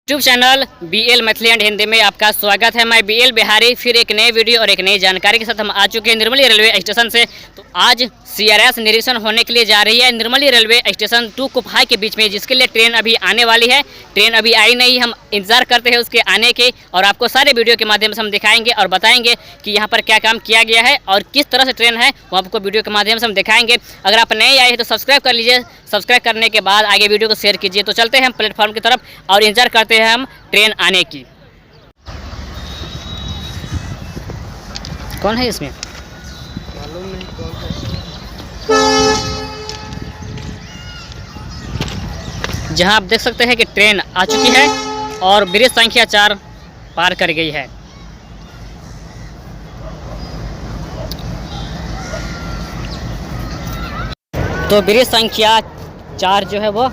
YouTube channel BL Maithili and Hindi में आपका स्वागत है। मैं BL बिहारी फिर एक नए वीडियो और एक नई जानकारी के साथ हम आ चुके हैं निर्मली रेलवे स्टेशन से। तो आज CRS निरीक्षण होने के लिए जा रही है निर्मली रेलवे स्टेशन टू कुफहा के बीच में, जिसके लिए ट्रेन अभी आने वाली है। ट्रेन अभी आई नहीं, हम इंतजार करते हैं उसके आने के और आपको सारे वीडियो के माध्यम से हम दिखाएंगे और बताएंगे कि यहाँ पर क्या काम किया गया है और किस तरह से ट्रेन है वो आपको वीडियो के माध्यम से हम दिखाएंगे। अगर आप नए आए हैं तो सब्सक्राइब कर लीजिए, सब्सक्राइब करने के बाद आगे वीडियो को शेयर कीजिए। तो चलते हैं हम प्लेटफॉर्म की तरफ और इंतजार करते हैं हम ट्रेन आने की। कौन है इसमें? मालूम नहीं कौन है। जहां आप देख सकते हैं कि ट्रेन आ चुकी है और ब्रिज संख्या 4 पार कर गई है। तो ब्रिज संख्या 4 जो है वो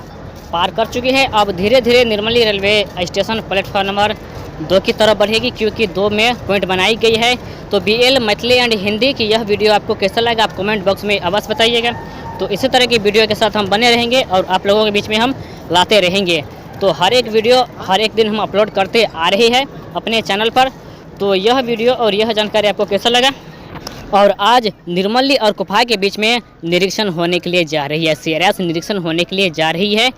पार कर चुकी है। अब धीरे धीरे Nirmali railway station platform number 2 की तरफ बढ़ेगी, क्योंकि 2 में पॉइंट बनाई गई है। तो BL मैथिली एंड हिंदी की यह वीडियो आपको कैसा लगा आप कमेंट बॉक्स में अवश्य बताइएगा। तो इसी तरह की वीडियो के साथ हम बने रहेंगे और आप लोगों के बीच में हम लाते रहेंगे। तो हर एक वीडियो हर एक दिन हम अपलोड करते आ रही है अपने चैनल पर। तो यह वीडियो और यह जानकारी आपको कैसा लगा? और आज निर्मली और कुफहा के बीच में निरीक्षण होने के लिए जा रही है, CRS निरीक्षण होने के लिए जा रही है।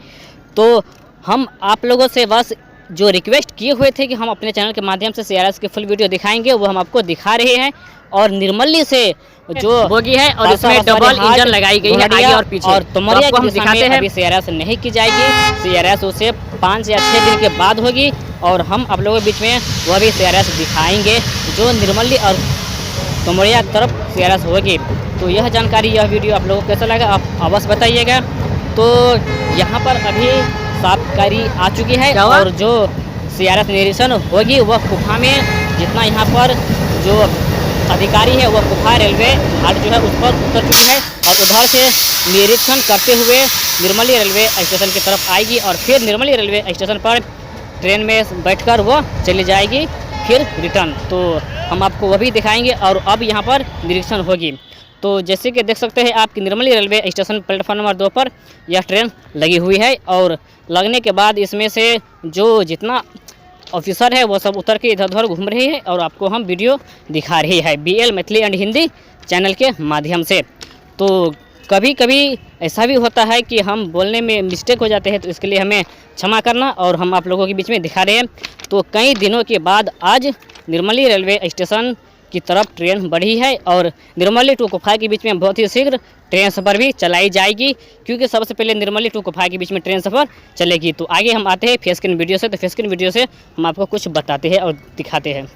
तो हम आप लोगों से बस जो रिक्वेस्ट किए हुए थे कि हम अपने चैनल के माध्यम से CRS की फुल वीडियो दिखाएंगे, वो हम आपको दिखा रहे हैं। और निर्मली से जो बोगी है और इसमें डबल इंजन लगाई गई है आगे और पीछे। और तुमरिया को हम दिखाते हैं। अभी CRS नहीं की जाएगी, CRS उसे 5 या 6 दिन के बाद होगी और हम आप लोगों के बीच में वह भी CRS दिखाएंगे जो निर्मली और तुमरिया की तरफ CRS होगी। तो यह जानकारी यह वीडियो आप लोगों को कैसा लगा आप अवश्य बताइएगा। तो यहाँ पर अभी साफकारी आ चुकी है और जो CRS निरीक्षण होगी वह कुफहा में, जितना यहाँ पर जो अधिकारी है वह कुफहा रेलवे घाट जो है उस पर उतर चुकी है और उधर से निरीक्षण करते हुए निर्मली रेलवे स्टेशन की तरफ आएगी और फिर निर्मली रेलवे स्टेशन पर ट्रेन में बैठकर वो चली जाएगी फिर रिटर्न। तो हम आपको वह भी दिखाएंगे और अब यहाँ पर निरीक्षण होगी। तो जैसे कि देख सकते हैं आपकी Nirmali railway station platform number 2 पर यह ट्रेन लगी हुई है और लगने के बाद इसमें से जो जितना ऑफिसर है वो सब उतर के इधर उधर घूम रही है और आपको हम वीडियो दिखा रही है BL Maithili and Hindi channel के माध्यम से। तो कभी कभी ऐसा भी होता है कि हम बोलने में मिस्टेक हो जाते हैं, तो इसके लिए हमें क्षमा करना। और हम आप लोगों के बीच में दिखा रहे हैं। तो कई दिनों के बाद आज निर्मली रेलवे स्टेशन की तरफ ट्रेन बढ़ी है और निर्मली टू कुफहा के बीच में बहुत ही शीघ्र ट्रेन सफ़र भी चलाई जाएगी, क्योंकि सबसे पहले निर्मली टू कुफहा के बीच में ट्रेन सफ़र चलेगी। तो आगे हम आते हैं फेस स्क्रीन वीडियो से। तो फेस स्क्रीन वीडियो से हम आपको कुछ बताते हैं और दिखाते हैं।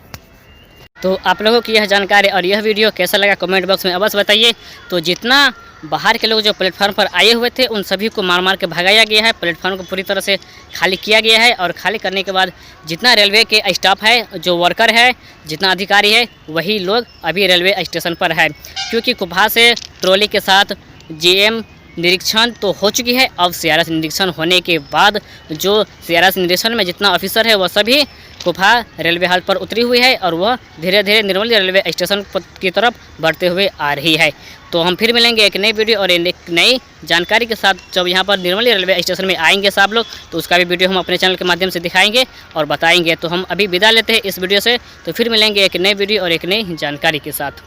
तो आप लोगों की यह जानकारी और यह वीडियो कैसा लगा कमेंट बॉक्स में अवश्य बताइए। तो जितना बाहर के लोग जो प्लेटफॉर्म पर आए हुए थे उन सभी को मार मार के भगाया गया है, प्लेटफॉर्म को पूरी तरह से खाली किया गया है। और खाली करने के बाद जितना रेलवे के स्टाफ है, जो वर्कर है, जितना अधिकारी है, वही लोग अभी रेलवे स्टेशन पर है, क्योंकि कुफहा से ट्रॉली के साथ GM निरीक्षण तो हो चुकी है। अब CRS निरीक्षण होने के बाद जो CRS निरीक्षण में जितना ऑफिसर है वह सभी कुफहा रेलवे हाल्ट पर उतरी हुई है और वह धीरे धीरे निर्मली रेलवे स्टेशन की तरफ बढ़ते हुए आ रही है। तो हम फिर मिलेंगे एक नई वीडियो और एक नई जानकारी के साथ जब यहाँ पर निर्मली रेलवे स्टेशन में आएंगे सब लोग, तो उसका भी वीडियो हम अपने चैनल के माध्यम से दिखाएंगे और बताएंगे। तो हम अभी विदा लेते हैं इस वीडियो से। तो फिर मिलेंगे एक नई वीडियो और एक नई जानकारी के साथ।